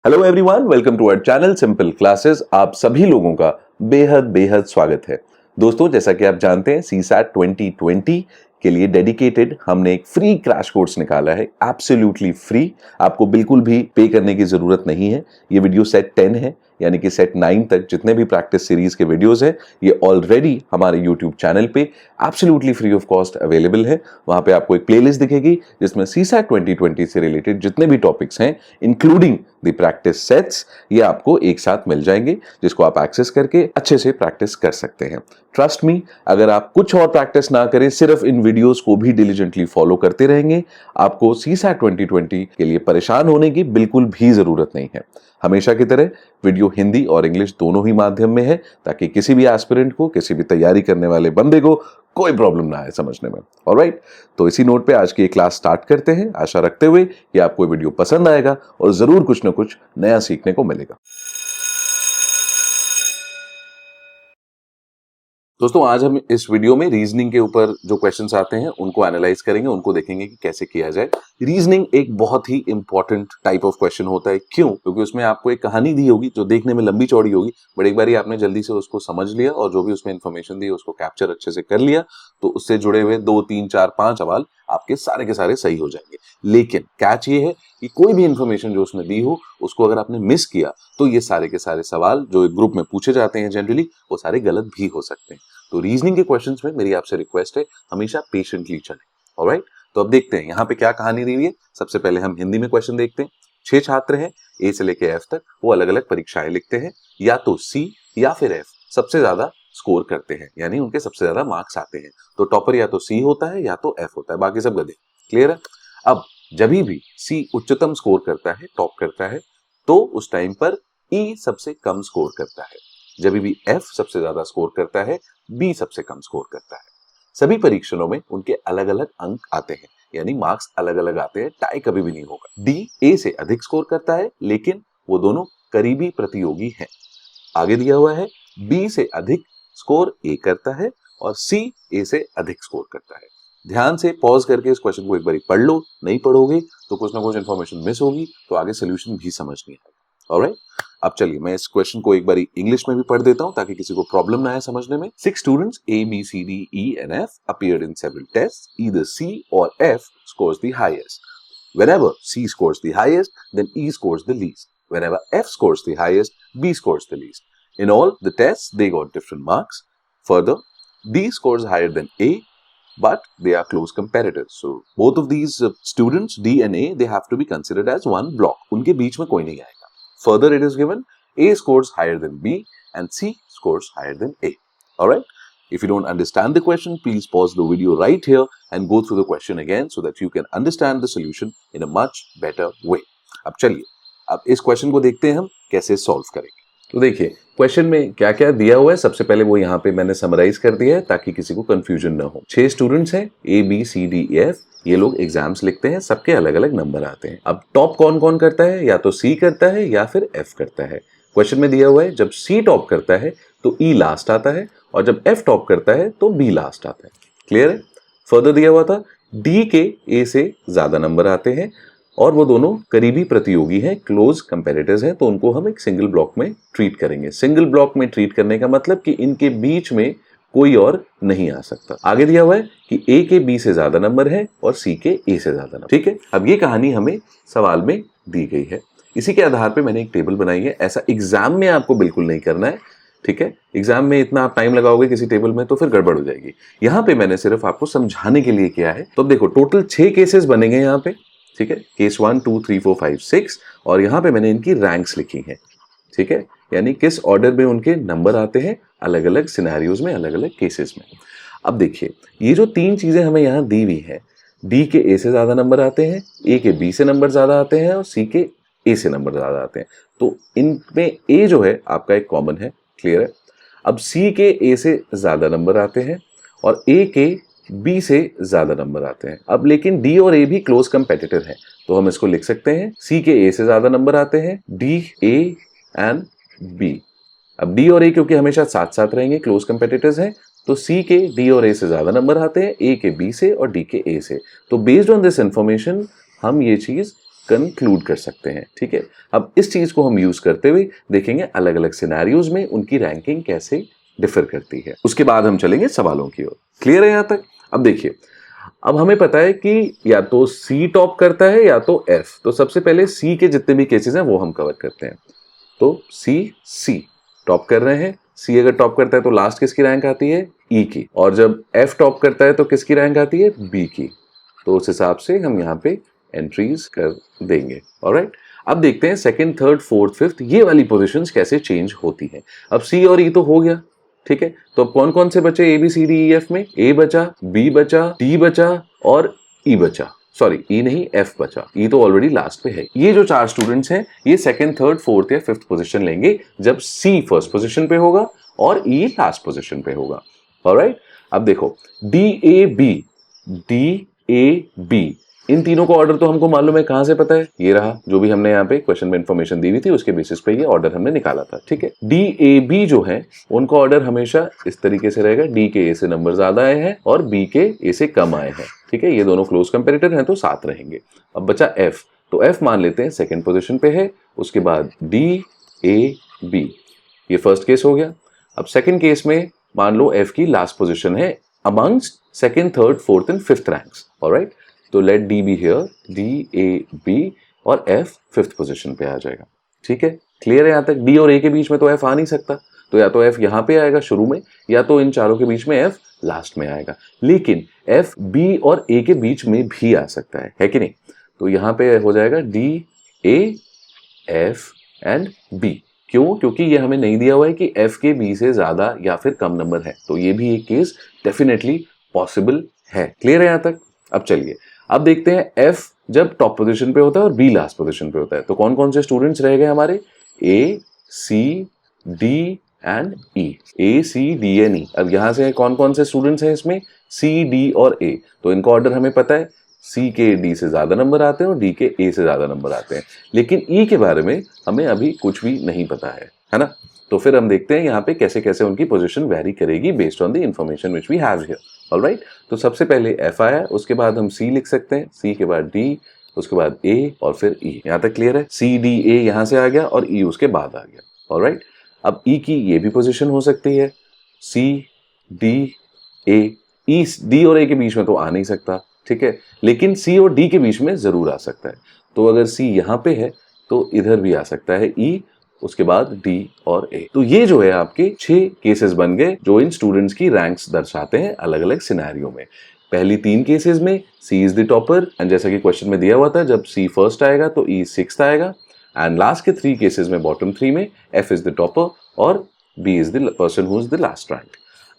Hello everyone, welcome to our channel simple classes. आप सभी लोगों का बेहद बेहद स्वागत है। दोस्तों, जैसा कि आप जानते हैं, सीसैट 2020 के लिए डेडिकेटेड हमने एक फ्री क्रैश कोर्स निकाला है, एब्सोल्युटली फ्री। आपको बिल्कुल भी पे करने की जरूरत नहीं है। ये वीडियो सेट 10 है, यानी कि सेट 9 तक जितने भी प्रैक्टिस सीरीज के वीडियोस हैं ये ऑलरेडी हमारे यूट्यूब चैनल पे absolutely free of cost available है। वहां पे आपको एक प्लेलिस्ट दिखेगी जिसमें सीसैट 2020 से रिलेटेड जितने भी टॉपिक्स हैं इंक्लूडिंग द प्रैक्टिस सेट्स, ये आपको एक साथ मिल जाएंगे, जिसको आप एक्सेस करके अच्छे से प्रैक्टिस कर सकते हैं। ट्रस्ट मी, अगर आप कुछ और प्रैक्टिस ना करें, सिर्फ इन वीडियोस को भी डिलीजेंटली फॉलो करते रहेंगे, आपको सीसैट 2020 के लिए परेशान होने की बिल्कुल भी जरूरत नहीं है। हमेशा की तरह वीडियो हिंदी और इंग्लिश दोनों ही माध्यम में है, ताकि किसी भी एस्पिरेंट को, किसी भी तैयारी करने वाले बंदे को कोई प्रॉब्लम ना आए समझने में। ऑलराइट, तो इसी नोट पे आज की क्लास स्टार्ट करते हैं, आशा रखते हुए कि आपको वीडियो पसंद आएगा और जरूर कुछ ना कुछ नया सीखने को मिलेगा। दोस्तों, आज हम इस वीडियो में रीजनिंग के ऊपर जो क्वेश्चंस आते हैं उनको एनालाइज करेंगे, उनको देखेंगे कि कैसे किया जाए। रीजनिंग एक बहुत ही इंपॉर्टेंट टाइप ऑफ क्वेश्चन होता है। क्यों? क्योंकि उसमें आपको एक कहानी दी होगी जो देखने में लंबी चौड़ी होगी, बट एक बार आपने जल्दी से उसको समझ लिया और जो भी उसमें इंफॉर्मेशन दी उसको कैप्चर अच्छे से कर लिया, तो उससे जुड़े हुए 2, 3, 4, 5 सवाल आपके सारे के सारे सही हो जाएंगे। लेकिन कैच ये है कि कोई भी इंफॉर्मेशन जो उसने दी हो उसको अगर आपने मिस किया तो ये सारे के सारे सवाल जो एक ग्रुप में पूछे जाते हैं जनरली, वो सारे गलत भी हो सकते हैं। तो रीजनिंग के क्वेश्चंस में मेरी आपसे रिक्वेस्ट है, हमेशा पेशेंटली चलें। ऑलराइट, तो अब देखते हैं यहाँ पे क्या कहानी दी हुई है। सबसे पहले हम हिंदी में क्वेश्चन देखते हैं। 6 छात्र हैं, ए से लेके एफ तक, वो अलग अलग परीक्षाएं लिखते हैं। या तो सी या फिर एफ सबसे ज्यादा स्कोर करते हैं, यानी उनके सबसे ज्यादा मार्क्स आते हैं। तो टॉपर या तो सी होता है या तो एफ होता है, बाकी सब गधे। क्लियर है? अब जब भी सी उच्चतम स्कोर करता है, टॉप करता है, तो उस टाइम पर ई सबसे कम स्कोर करता है। जब भी एफ सबसे ज्यादा स्कोर करता है, बी सबसे कम स्कोर करता है। सभी परीक्षणों में उनके अलग अलग अंक आते हैं, यानी मार्क्स अलग अलग आते हैं, टाई कभी भी नहीं होगा। डी ए से अधिक स्कोर करता है, लेकिन वो दोनों करीबी प्रतियोगी हैं। आगे दिया हुआ है बी से अधिक स्कोर ए करता है और सी ए से अधिक स्कोर करता है। ध्यान से पॉज करके इस क्वेश्चन को एक बार पढ़ लो, नहीं पढ़ोगे तो कुछ ना कुछ इंफॉर्मेशन मिस होगी, तो आगे सोल्यूशन भी समझ नहीं आएगा। ऑलराइट, अब चलिए मैं इस क्वेश्चन को एक बार इंग्लिश में भी पढ़ देता हूं ताकि किसी को प्रॉब्लम ना आए समझने में। 6 students A, B, C, D, E and F appeared in several tests. Either C or F scores the highest. Whenever C scores the highest, then E scores the least. Whenever F scores the highest, B scores the least. In all the tests, they got different marks. Further, D scores higher than A, but they are close competitors. So both of these students, D and A, they have to be considered as one block. उनके बीच में कोई नहीं आएगा। Further, it is given A scores higher than B and C scores higher than A. Alright? If you don't understand the question, please pause the video right here and go through the question again so that you can understand the solution in a much better way. अब चलिए, अब इस question को देखते हैं हम कैसे solve करेंगे। तो देखिए क्वेश्चन में क्या क्या दिया हुआ है, सबसे पहले वो यहाँ पे मैंने समराइज कर दिया है ताकि किसी को कंफ्यूजन ना हो। 6 स्टूडेंट्स हैं, A B C D F, ये लोग एग्जाम्स लिखते हैं, सबके अलग अलग नंबर आते हैं। अब टॉप कौन कौन करता है? या तो सी करता है या फिर एफ करता है। क्वेश्चन में दिया हुआ है जब सी टॉप करता है तो ई लास्ट आता है, और जब एफ टॉप करता है तो बी लास्ट आता है। क्लियर है? फर्दर दिया हुआ था डी के ए से ज्यादा नंबर आते हैं और वो दोनों करीबी प्रतियोगी हैं, क्लोज कंपेटिटर्स हैं, तो उनको हम एक सिंगल ब्लॉक में ट्रीट करेंगे। सिंगल ब्लॉक में ट्रीट करने का मतलब कि इनके बीच में कोई और नहीं आ सकता। आगे दिया हुआ है कि ए के बी से ज्यादा नंबर है और सी के ए से ज्यादा नंबर। ठीक है, अब ये कहानी हमें सवाल में दी गई है, इसी के आधार पे मैंने एक टेबल बनाई है। ऐसा एग्जाम में आपको बिल्कुल नहीं करना है, ठीक है? एग्जाम में इतना आप टाइम लगाओगे किसी टेबल में तो फिर गड़बड़ हो जाएगी। यहाँ पे मैंने सिर्फ आपको समझाने के लिए किया है। तो अब देखो टोटल 6 केसेस बनेंगे यहाँ पे, ठीक है? केस 1, 2, 3, 4, 5, 6, और यहाँ पे मैंने इनकी रैंक्स लिखी हैं, ठीक है? यानी किस ऑर्डर में उनके नंबर आते हैं अलग अलग सिनेरियोज में, अलग अलग केसेस में। अब देखिए ये जो 3 चीजें हमें यहाँ दी हुई है, डी के ए से ज्यादा नंबर आते हैं, ए के बी से नंबर ज्यादा आते हैं और सी के ए से नंबर ज्यादा आते हैं। तो इनमें ए जो है आपका एक कॉमन है। क्लियर है? अब सी के ए से ज्यादा नंबर आते हैं और ए के बी से ज्यादा नंबर आते हैं। अब लेकिन डी और ए भी क्लोज कंपेटिटर हैं, तो हम इसको लिख सकते हैं सी के ए से ज्यादा नंबर आते हैं, डी ए एंड बी। अब डी और ए क्योंकि हमेशा साथ साथ रहेंगे, क्लोज कंपेटिटर्स हैं, तो सी के डी और ए से ज्यादा नंबर आते हैं, ए के बी से और डी के ए से। तो बेस्ड ऑन दिस इंफॉर्मेशन हम ये चीज कंक्लूड कर सकते हैं। ठीक है, अब इस चीज को हम यूज करते हुए देखेंगे अलग अलग सिनेरियोज में उनकी रैंकिंग कैसे डिफर करती है। उसके बाद हम चलेंगे सवालों की ओर। क्लियर है यहां तक? अब देखिए, अब हमें पता है कि या तो सी टॉप करता है या तो एफ। तो सबसे पहले सी के जितने भी केसेस हैं वो हम कवर करते हैं। तो सी टॉप कर रहे हैं। सी अगर टॉप करता है तो लास्ट किसकी रैंक आती है? ई की। और जब एफ टॉप करता है तो किसकी रैंक आती है? बी की। तो उस हिसाब से हम यहाँ पे एंट्रीज कर देंगे। ऑलराइट, अब देखते हैं सेकंड, थर्ड, फोर्थ, फिफ्थ ये वाली पोजीशंस कैसे चेंज होती हैं। अब सी और ई तो हो गया। ठीक है, तो अब कौन कौन से बचे A B C D E F में? ए बचा, बी बचा, डी बचा और ई बचा। सॉरी, ई नहीं, एफ बचा। ई तो ऑलरेडी लास्ट पे है। ये जो चार स्टूडेंट्स हैं ये सेकंड, थर्ड, फोर्थ या फिफ्थ पोजीशन लेंगे जब सी फर्स्ट पोजीशन पे होगा और ई लास्ट पोजीशन पे होगा। ऑलराइट, अब देखो डी ए बी इन तीनों का ऑर्डर तो हमको मालूम है। कहां से पता है? ये रहा, जो भी हमने यहाँ पे क्वेश्चन में इंफॉर्मेशन दी हुई थी उसके बेसिस पे ये ऑर्डर हमने निकाला था। ठीक है, डी ए बी जो है उनका ऑर्डर हमेशा इस तरीके से रहेगा। डी के ए से नंबर ज्यादा आए हैं और बी के ए से कम आए हैं। ठीक है, ये दोनों क्लोज कंपेरेटर हैं तो साथ रहेंगे। अब बचा एफ, तो एफ मान लेते हैं सेकेंड पोजिशन पे है। उसके बाद डी ए बी, ये फर्स्ट केस हो गया। अब सेकेंड केस में मान लो एफ की लास्ट पोजिशन है amongst second, third, fourth and fifth ranks. Alright, तो let D B here, D A B और एफ फिफ्थ पोजीशन पे आ जाएगा। ठीक है, क्लियर है यहां तक? डी और ए के बीच में तो एफ आ नहीं सकता, तो या तो एफ यहां पे आएगा शुरू में या तो इन चारों के बीच में एफ लास्ट में आएगा। लेकिन एफ बी और ए के बीच में भी आ सकता है कि नहीं? तो यहां पे हो जाएगा D A F and B. क्यों? क्योंकि ये हमें नहीं दिया हुआ है कि एफ के बी से ज्यादा या फिर कम नंबर है, तो ये भी एक केस डेफिनेटली पॉसिबल है। क्लियर है यहां तक? अब चलिए, अब देखते हैं एफ जब टॉप पोजीशन पे होता है और बी लास्ट पोजीशन पे होता है तो कौन कौन से स्टूडेंट्स रह गए हमारे? A C D and E. A C D and E. अब यहां से कौन कौन से स्टूडेंट्स हैं इसमें? सी डी और ए। तो इनका ऑर्डर हमें पता है, सी के डी से ज्यादा नंबर आते हैं और डी के ए से ज्यादा नंबर आते हैं। लेकिन ई के बारे में हमें अभी कुछ भी नहीं पता है ना? तो फिर हम देखते हैं यहाँ पे कैसे कैसे उनकी पोजीशन वेरी करेगी based on the information which we have here. Alright, तो सबसे पहले एफ आया, उसके बाद हम सी लिख सकते हैं, सी के बाद डी, उसके बाद ए और फिर ई। यहाँ तक क्लियर है? सी डी ए यहाँ से आ गया और ई उसके बाद आ गया। ऑलराइट, अब ई की ये भी पोजीशन हो सकती है, C D A. E D और ए के बीच में तो आ नहीं सकता, ठीक है, लेकिन सी और डी के बीच में जरूर आ सकता है। तो अगर सी यहाँ पे है तो इधर भी आ सकता है ई, उसके बाद डी और ए। तो ये जो है आपके 6 केसेस बन गए जो इन स्टूडेंट्स की रैंक्स दर्शाते हैं अलग अलग सिनेरियो में। पहली 3 केसेस में सी इज द टॉपर एंड जैसा कि क्वेश्चन में दिया हुआ था जब सी फर्स्ट आएगा तो ई सिक्स्थ आएगा। एंड लास्ट के 3 केसेस में बॉटम 3 में एफ इज द टॉपर और B is the person who is the last rank.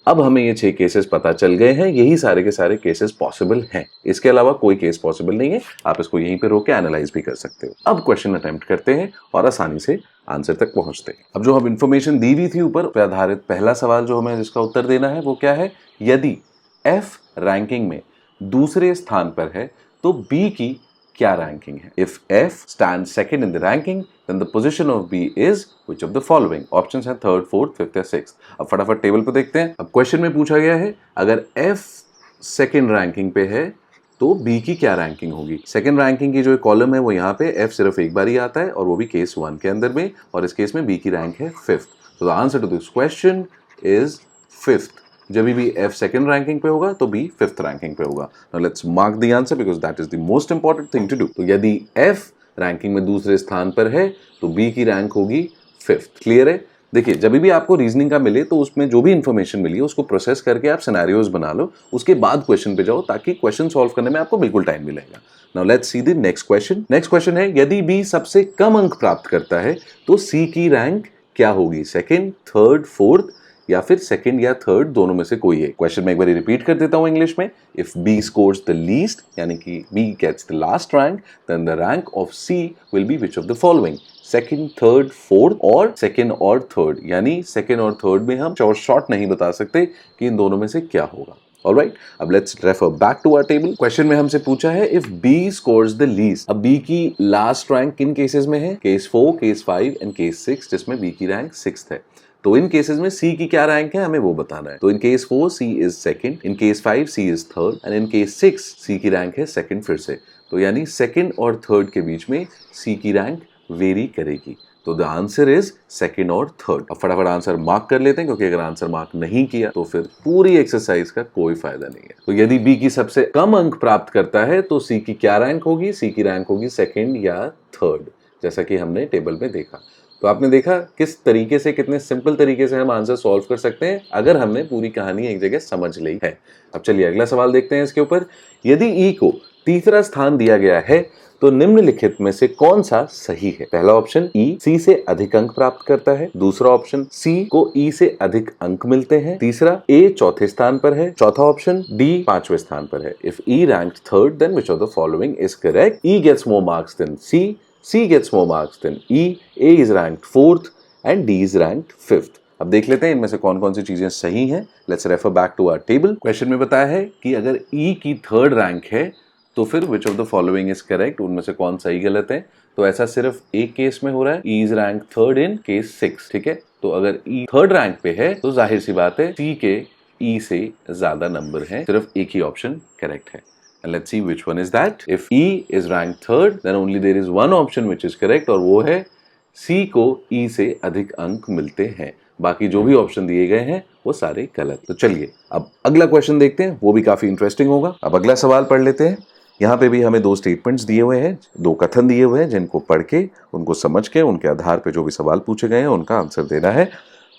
अब हमें ये 6 केसेस पता चल गए हैं, यही सारे के सारे केसेस पॉसिबल हैं। इसके अलावा कोई केस पॉसिबल नहीं है, आप इसको यहीं पे रोक के एनालाइज भी कर सकते हो। अब क्वेश्चन अटेम्प्ट करते हैं और आसानी से आंसर तक पहुंचते हैं। अब जो हम इंफॉर्मेशन दी हुई थी ऊपर पे आधारित पहला सवाल जो हमें जिसका उत्तर देना है वो क्या है? यदि एफ रैंकिंग में दूसरे स्थान पर है तो बी की क्या रैंकिंग है? If F stands second in the ranking then the position of B is which of the following? Options हैं थर्ड, फोर्थ, फिफ्थ या सिक्स्थ। अब फटाफट टेबल पे देखते हैं। अब क्वेश्चन में पूछा गया है अगर F सेकंड रैंकिंग पे है तो B की क्या रैंकिंग होगी? सेकंड रैंकिंग की जो कॉलम है वो यहाँ पे F सिर्फ एक बार ही आता है और वो भी केस 1 के अंदर में, और इस केस में B की रैंक है फिफ्थ। तो the answer to this question is fifth. जब भी F सेकंड रैंकिंग पे होगा तो B फिफ्थ रैंकिंग पे होगा। Now let's mark the answer because that is the most important thing to do. तो यदि F रैंकिंग में दूसरे स्थान पर है तो बी की रैंक होगी फिफ्थ। क्लियर है? देखिए, जब भी आपको रीजनिंग का मिले तो उसमें जो भी इंफॉर्मेशन मिली है उसको प्रोसेस करके आप सिनेरियोज बना लो, उसके बाद क्वेश्चन पे जाओ ताकि क्वेश्चन सॉल्व करने में आपको बिल्कुल टाइम मिलेगा। Now let's see the next question. Next question है यदि बी सबसे कम अंक प्राप्त करता है तो सी की रैंक क्या होगी? सेकेंड, थर्ड, फोर्थ या फिर सेकंड या थर्ड दोनों में से कोई है। क्वेश्चन में एक बार रिपीट कर देता हूं इंग्लिश में। If B scores the least यानी कि B gets the last rank then the rank of C will be which of the following? Second, third, fourth और सेकंड और थर्ड। यानी सेकंड और थर्ड में हम शॉर्ट नहीं बता सकते कि इन दोनों में से क्या होगा। ऑलराइट, अब let's refer back to our table. Question में हमसे पूछा है if B scores the least. अब बी की लास्ट रैंक किन केसेस में है? केस 4, केस 5 एंड केस 6 जिसमें बी की रैंक सिक्स्थ है। तो इन केसेस में सी की क्या रैंक है हमें वो बताना है। तो in case 4 C is second, in case 5 C is third and in case 6 C की रैंक है सेकंड फिर से। तो यानी सेकंड और थर्ड के बीच में सी की रैंक वेरी करेगी। तो द आंसर इज सेकंड और थर्ड। अब फटाफट आंसर मार्क कर लेते हैं, क्योंकि अगर आंसर मार्क नहीं किया तो फिर पूरी एक्सरसाइज का कोई फायदा नहीं है। तो यदि बी की सबसे कम अंक प्राप्त करता है तो सी की क्या रैंक होगी? सी की रैंक होगी सेकंड या थर्ड, जैसा कि हमने टेबल में देखा। तो आपने देखा किस तरीके से, कितने सिंपल तरीके से हम आंसर सॉल्व कर सकते हैं अगर हमने पूरी कहानी एक जगह समझ ली है। अब चलिए अगला सवाल देखते हैं इसके ऊपर। यदि ई को तीसरा स्थान दिया गया है तो निम्नलिखित में से कौन सा सही है? पहला ऑप्शन ई सी से अधिक अंक प्राप्त करता है, दूसरा ऑप्शन सी को ई से अधिक अंक मिलते हैं, तीसरा ए चौथे स्थान पर है, चौथा ऑप्शन डी पांचवें स्थान पर है। If E ranked third then which of the following is correct? E gets more marks than C, C gets more marks than E, A is ranked fourth and D is ranked fifth। अब देख लेते हैं इनमें से कौन कौन सी चीजें सही हैं। Let's refer back to our table. Question में बताया है कि अगर E की थर्ड रैंक है तो फिर विच of the following is correct, उनमें से कौन सही गलत है। तो ऐसा सिर्फ एक केस में हो रहा है, E is ranked third in case 6, ठीक है। तो अगर E थर्ड रैंक पे है तो जाहिर सी बात है C के E से ज्यादा नंबर है, सिर्फ एक ही ऑप्शन करेक्ट है। And let's see which one is that. If E is ranked third, then only there is one option which is correct, और वो है C को E से अधिक अंक मिलते हैं। बाकी जो भी ऑप्शन दिए गए हैं वो सारे गलत। तो चलिए अब अगला क्वेश्चन देखते हैं, वो भी काफी इंटरेस्टिंग होगा। अब अगला सवाल पढ़ लेते हैं। यहाँ पे भी हमें दो स्टेटमेंट्स दिए हुए हैं, दो कथन दिए हुए हैं, जिनको पढ़ के उनको समझ के उनके आधार पे जो भी सवाल पूछे गए हैं उनका आंसर देना है।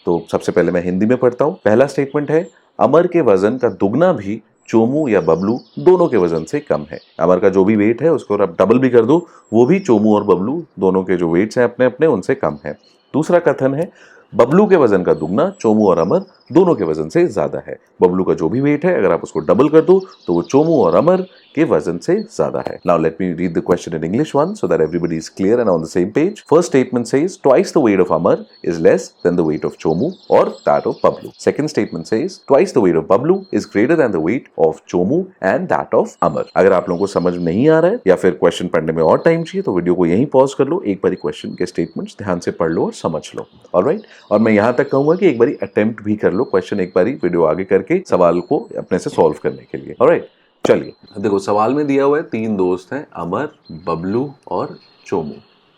तो सबसे पहले मैं हिंदी में पढ़ता हूँ। पहला स्टेटमेंट है, अमर के वजन का दुगना भी चोमू या बबलू दोनों के वजन से कम है। अमर का जो भी वेट है उसको आप डबल भी कर दो, वो भी चोमू और बबलू दोनों के जो वेट्स हैं अपने अपने उनसे कम है। दूसरा कथन है, बबलू के वजन का दुगना चोमू और अमर दोनों के वजन से ज्यादा है। बबलू का जो भी वेट है अगर आप उसको डबल कर दो तो वो चोमू और अमर के वजन से ज्यादा है। Now let me read the question in English one so that everybody is clear and on the same page. First statement says twice the weight of Amar is less than the weight of Chomu or that of Bablu. Second statement says twice the weight of Bablu is greater than the weight of Chomu and that of Amar. अगर आप लोगों को समझ नहीं आ रहा है या फिर क्वेश्चन पढ़ने में और टाइम चाहिए तो वीडियो को यहीं पॉज कर लो, एक बारी क्वेश्चन के स्टेटमेंट्स ध्यान से पढ़ लो और समझ लो। ऑलराइट, और मैं यहाँ तक कहूंगा कि एक बारी अटेम्प्ट भी कर लो क्वेश्चन, एक बारी वीडियो आगे करके सवाल को अपने से सॉल्व करने के लिए। ऑलराइट, चलिए देखो सवाल में दिया हुआ है तीन दोस्त हैं, अमर, बबलू और चोमू,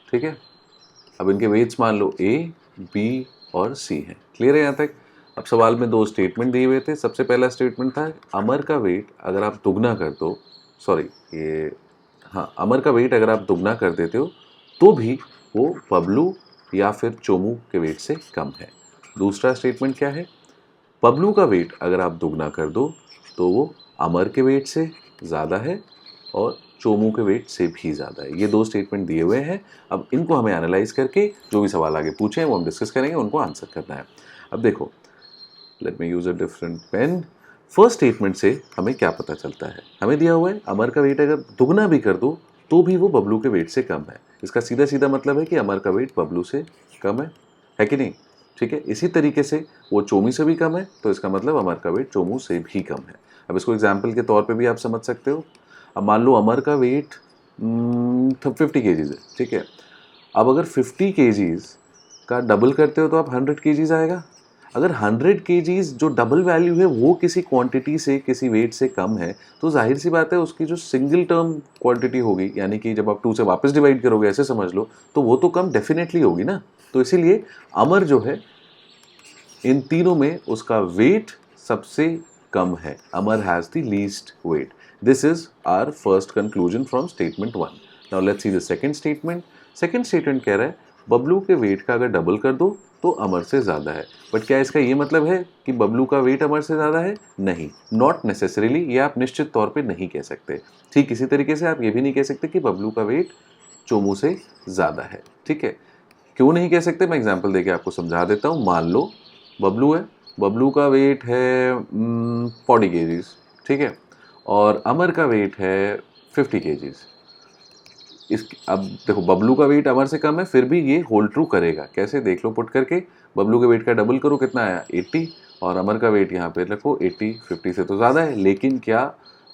ठीक है। अब इनके वेट्स मान लो A, B और C हैं। क्लियर है यहाँ तक? अब सवाल में दो स्टेटमेंट दिए हुए थे। सबसे पहला स्टेटमेंट था अमर का वेट अगर आप दुगना कर दो, अमर का वेट अगर आप दुगना कर देते हो तो भी वो बबलू या फिर चोमू के वेट से कम है। दूसरा स्टेटमेंट क्या है, बबलू का वेट अगर आप दुगना कर दो तो वो अमर के वेट से ज़्यादा है और चोमू के वेट से भी ज़्यादा है। ये दो स्टेटमेंट दिए हुए हैं। अब इनको हमें एनालाइज करके जो भी सवाल आगे पूछे हैं वो हम डिस्कस करेंगे, उनको आंसर करना है। अब देखो, let me use a different pen. First statement से हमें क्या पता चलता है, हमें दिया हुआ है अमर का वेट अगर दुगना भी कर दो तो भी वो बबलू के वेट से कम है। इसका सीधा सीधा मतलब है कि अमर का वेट बबलू से कम है कि नहीं? ठीक है, इसी तरीके से वो चोमू से भी कम है, तो इसका मतलब अमर का वेट चोमू से भी कम है। अब इसको एग्जाम्पल के तौर पे भी आप समझ सकते हो। अब मान लो अमर का वेट 50 केजीज है, ठीक है। अब अगर 50 केजीज का डबल करते हो तो आप 100 केजीज आएगा। अगर 100 केजीज जो डबल वैल्यू है वो किसी क्वांटिटी से, किसी वेट से कम है, तो जाहिर सी बात है उसकी जो सिंगल टर्म क्वांटिटी होगी, यानी कि जब आप 2 से वापस डिवाइड करोगे, ऐसे समझ लो, तो वो तो कम डेफिनेटली होगी ना। तो इसीलिए अमर जो है इन तीनों में उसका वेट सबसे कम है। Amar has the least weight. This is our first conclusion from statement 1। Now let's see the second statement. Second statement कह रहा है बबलू के वेट का अगर डबल कर दो तो अमर से ज़्यादा है। बट क्या इसका ये मतलब है कि बबलू का वेट अमर से ज़्यादा है? नहीं, नॉट नेसेसरीली। ये आप निश्चित तौर पे नहीं कह सकते। ठीक इसी तरीके से आप ये भी नहीं कह सकते कि बबलू का वेट चोमू से ज़्यादा है। ठीक है, क्यों नहीं कह सकते? मैं एग्जाम्पल देके आपको समझा देता हूँ। मान लो बबलू है, बबलू का वेट है 40 केजीज, ठीक है, और अमर का वेट है 50 केजीज। अब देखो बबलू का वेट अमर से कम है, फिर भी ये होल्ड ट्रू करेगा। कैसे? देख लो पुट करके, बबलू के वेट का डबल करो, कितना आया? 80, और अमर का वेट यहाँ पे रखो 80, 50 से तो ज़्यादा है, लेकिन क्या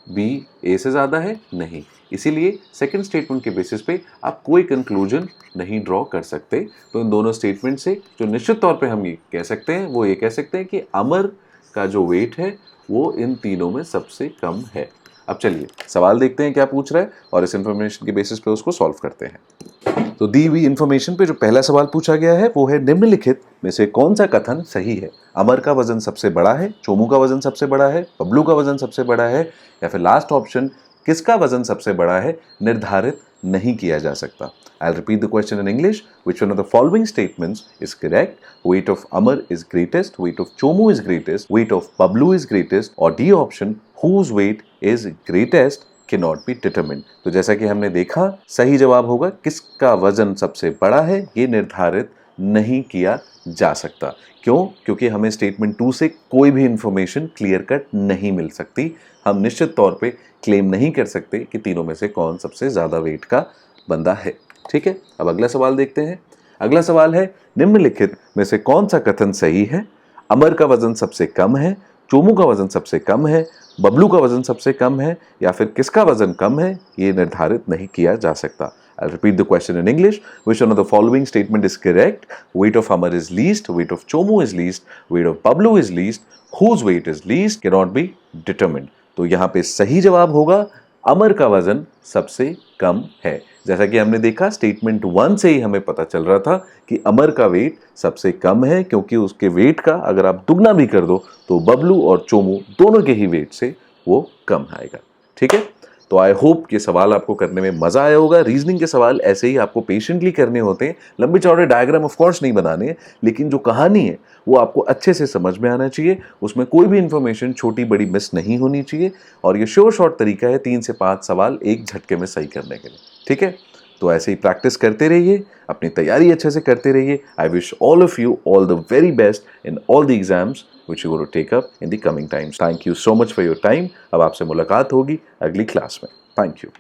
बी ए से ज़्यादा है? नहीं। इसीलिए सेकंड स्टेटमेंट के बेसिस पे आप कोई कंक्लूजन नहीं ड्रॉ कर सकते। तो इन दोनों स्टेटमेंट से जो निश्चित तौर पे हम ये कह सकते हैं वो ये कह सकते हैं कि अमर का जो वेट है वो इन तीनों में सबसे कम है। अब चलिए सवाल देखते हैं क्या पूछ रहा है और इस इंफॉर्मेशन के बेसिस पे उसको सॉल्व करते हैं। तो दी हुई इंफॉर्मेशन पे जो पहला सवाल पूछा गया है वो है निम्नलिखित में से कौन सा कथन सही है? अमर का वजन सबसे बड़ा है, चोमू का वजन सबसे बड़ा है, बबलू का वजन सबसे बड़ा है, या फिर लास्ट ऑप्शन किसका वजन सबसे बड़ा है निर्धारित नहीं किया जा सकता। I'll repeat the question in English. Which one of the following statements is correct? Weight of Amar is greatest, weight of Chomu is greatest, weight of Bablu is greatest, or D option, whose weight is greatest cannot be determined. तो जैसा कि हमने देखा सही जवाब होगा किसका वजन सबसे बड़ा है ये निर्धारित नहीं किया जा सकता। क्यों? क्योंकि हमें स्टेटमेंट 2 से कोई भी इंफॉर्मेशन क्लियर कट नहीं मिल सकती। हम निश्चित तौर पे क्लेम नहीं कर सकते कि तीनों में से कौन सबसे ज्यादा वेट का बंदा है। ठीक है, अब अगला सवाल देखते हैं। अगला सवाल है निम्नलिखित में से कौन सा कथन सही है? अमर का वजन सबसे कम है, चोमू का वजन सबसे कम है, बबलू का वजन सबसे कम है, या फिर किसका वजन कम है ये निर्धारित नहीं किया जा सकता। I'll repeat the question in English. Which one of the following statement is correct? Weight of Amar is least, weight of Chomu is least, weight of Bablu is least, whose weight is least cannot be determined. तो यहाँ पे सही जवाब होगा अमर का वजन सबसे कम है। जैसा कि हमने देखा स्टेटमेंट 1 से ही हमें पता चल रहा था कि अमर का वेट सबसे कम है, क्योंकि उसके वेट का अगर आप दुगना भी कर दो तो बबलू और चोमू दोनों के ही वेट से वो कम आएगा। ठीक है, तो आई होप ये सवाल आपको करने में मजा आया होगा। रीजनिंग के सवाल ऐसे ही आपको पेशेंटली करने होते हैं, लंबे चौड़े डायग्राम ऑफ कोर्स नहीं बनाने, लेकिन जो कहानी है वो आपको अच्छे से समझ में आना चाहिए। उसमें कोई भी इंफॉर्मेशन छोटी बड़ी मिस नहीं होनी चाहिए, और ये श्योर शॉर्ट तरीका है 3 से 5 सवाल एक झटके में सही करने के लिए। ठीक है, तो ऐसे ही प्रैक्टिस करते रहिए, अपनी तैयारी अच्छे से करते रहिए। I wish all of you all the very best in all the exams which you're going to take up in the coming times. Thank you so much for your time. अब आपसे मुलाकात होगी अगली क्लास में। Thank you.